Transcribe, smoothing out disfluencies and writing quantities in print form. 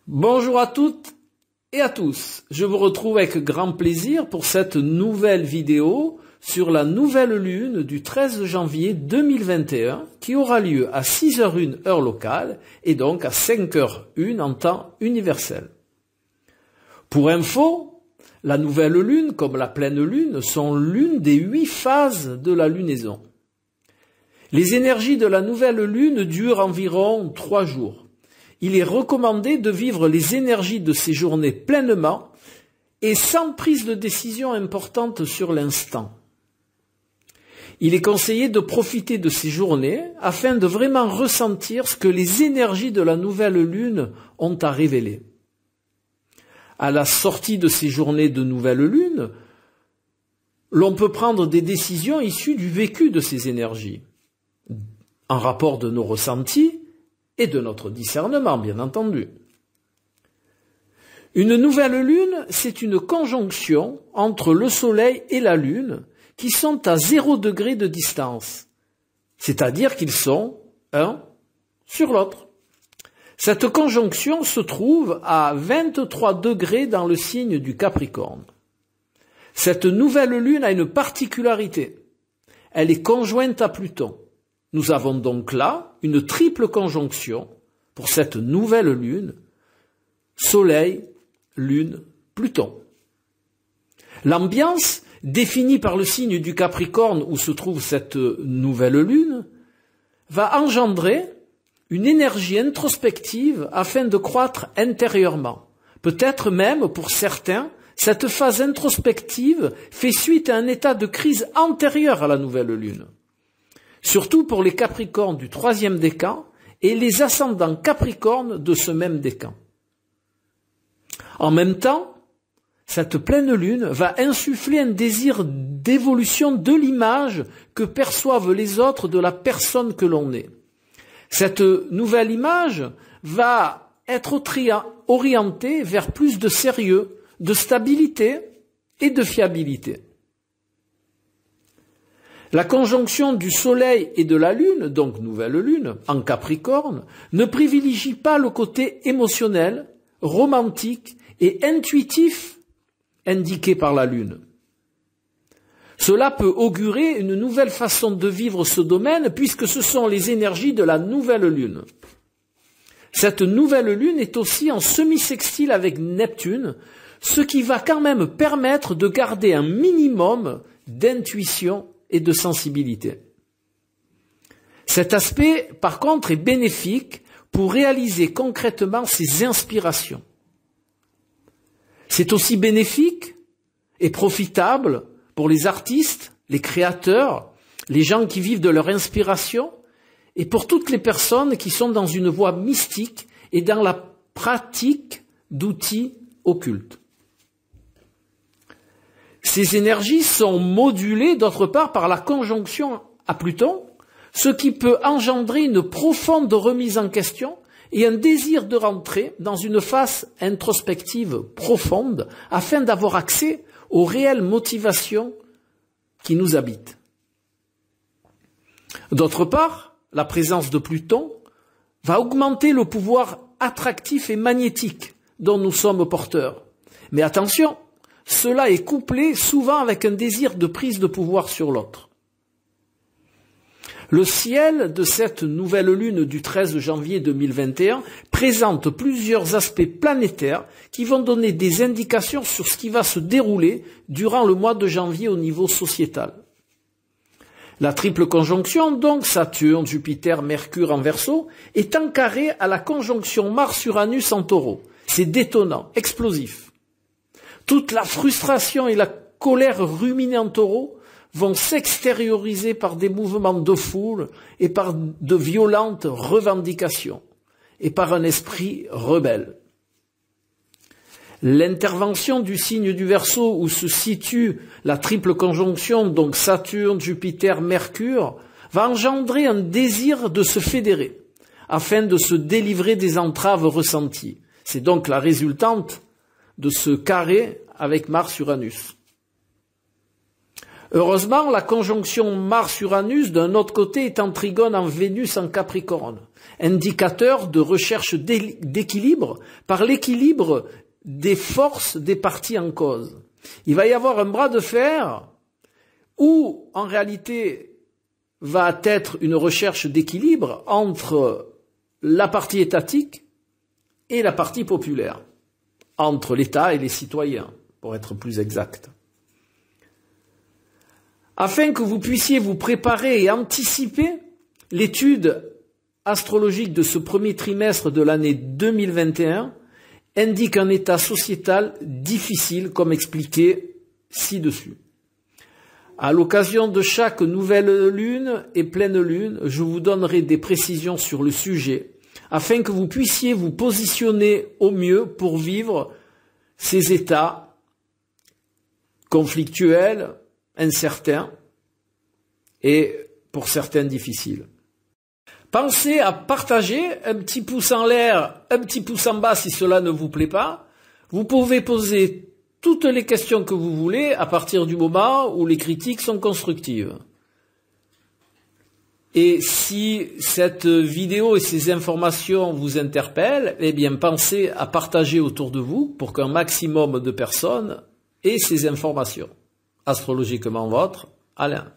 Bonjour à toutes et à tous. Je vous retrouve avec grand plaisir pour cette nouvelle vidéo sur la nouvelle lune du 13 janvier 2021 qui aura lieu à 6h01 heure locale et donc à 5h01 en temps universel. Pour info, la nouvelle lune comme la pleine lune sont l'une des 8 phases de la lunaison. Les énergies de la nouvelle lune durent environ 3 jours. Il est recommandé de vivre les énergies de ces journées pleinement et sans prise de décision importante sur l'instant. Il est conseillé de profiter de ces journées afin de vraiment ressentir ce que les énergies de la nouvelle lune ont à révéler. À la sortie de ces journées de nouvelle lune, l'on peut prendre des décisions issues du vécu de ces énergies, en rapport de nos ressentis et de notre discernement, bien entendu. Une nouvelle lune, c'est une conjonction entre le soleil et la lune qui sont à 0 degré de distance, c'est-à-dire qu'ils sont un sur l'autre. Cette conjonction se trouve à 23 degrés dans le signe du Capricorne. Cette nouvelle lune a une particularité. Elle est conjointe à Pluton. Nous avons donc là une triple conjonction pour cette nouvelle lune, Soleil, Lune, Pluton. L'ambiance, définie par le signe du Capricorne où se trouve cette nouvelle lune, va engendrer une énergie introspective afin de croître intérieurement. Peut-être même, pour certains, cette phase introspective fait suite à un état de crise antérieur à la nouvelle lune. Surtout pour les Capricornes du 3e décan et les ascendants Capricornes de ce même décan. En même temps, cette pleine lune va insuffler un désir d'évolution de l'image que perçoivent les autres de la personne que l'on est. Cette nouvelle image va être orientée vers plus de sérieux, de stabilité et de fiabilité. La conjonction du Soleil et de la Lune, donc nouvelle lune, en Capricorne, ne privilégie pas le côté émotionnel, romantique et intuitif indiqué par la Lune. Cela peut augurer une nouvelle façon de vivre ce domaine puisque ce sont les énergies de la nouvelle Lune. Cette nouvelle Lune est aussi en semi-sextile avec Neptune, ce qui va quand même permettre de garder un minimum d'intuition et de sensibilité. Cet aspect, par contre, est bénéfique pour réaliser concrètement ses inspirations. C'est aussi bénéfique et profitable pour les artistes, les créateurs, les gens qui vivent de leur inspiration et pour toutes les personnes qui sont dans une voie mystique et dans la pratique d'outils occultes. Ces énergies sont modulées d'autre part par la conjonction à Pluton, ce qui peut engendrer une profonde remise en question et un désir de rentrer dans une phase introspective profonde afin d'avoir accès aux réelles motivations qui nous habitent. D'autre part, la présence de Pluton va augmenter le pouvoir attractif et magnétique dont nous sommes porteurs. Mais attention, cela est couplé souvent avec un désir de prise de pouvoir sur l'autre. Le ciel de cette nouvelle lune du 13 janvier 2021 présente plusieurs aspects planétaires qui vont donner des indications sur ce qui va se dérouler durant le mois de janvier au niveau sociétal. La triple conjonction, donc Saturne, Jupiter, Mercure en Verseau, est en carré à la conjonction Mars-Uranus en Taureau. C'est détonnant, explosif. Toute la frustration et la colère ruminée en Taureau vont s'extérioriser par des mouvements de foule et par de violentes revendications et par un esprit rebelle. L'intervention du signe du Verseau où se situe la triple conjonction, donc Saturne, Jupiter, Mercure, va engendrer un désir de se fédérer afin de se délivrer des entraves ressenties. C'est donc la résultante de ce carré avec Mars-Uranus. Heureusement, la conjonction Mars-Uranus, d'un autre côté, est en trigone en Vénus en Capricorne, indicateur de recherche d'équilibre par l'équilibre des forces des parties en cause. Il va y avoir un bras de fer où, en réalité, va être une recherche d'équilibre entre la partie étatique et la partie populaire, entre l'État et les citoyens, pour être plus exact. Afin que vous puissiez vous préparer et anticiper, l'étude astrologique de ce premier trimestre de l'année 2021 indique un état sociétal difficile, comme expliqué ci-dessus. À l'occasion de chaque nouvelle lune et pleine lune, je vous donnerai des précisions sur le sujet, afin que vous puissiez vous positionner au mieux pour vivre ces états conflictuels, incertains et pour certains difficiles. Pensez à partager, un petit pouce en l'air, un petit pouce en bas si cela ne vous plaît pas. Vous pouvez poser toutes les questions que vous voulez à partir du moment où les critiques sont constructives. Et si cette vidéo et ces informations vous interpellent, eh bien pensez à partager autour de vous pour qu'un maximum de personnes aient ces informations. Astrologiquement votre, Alain.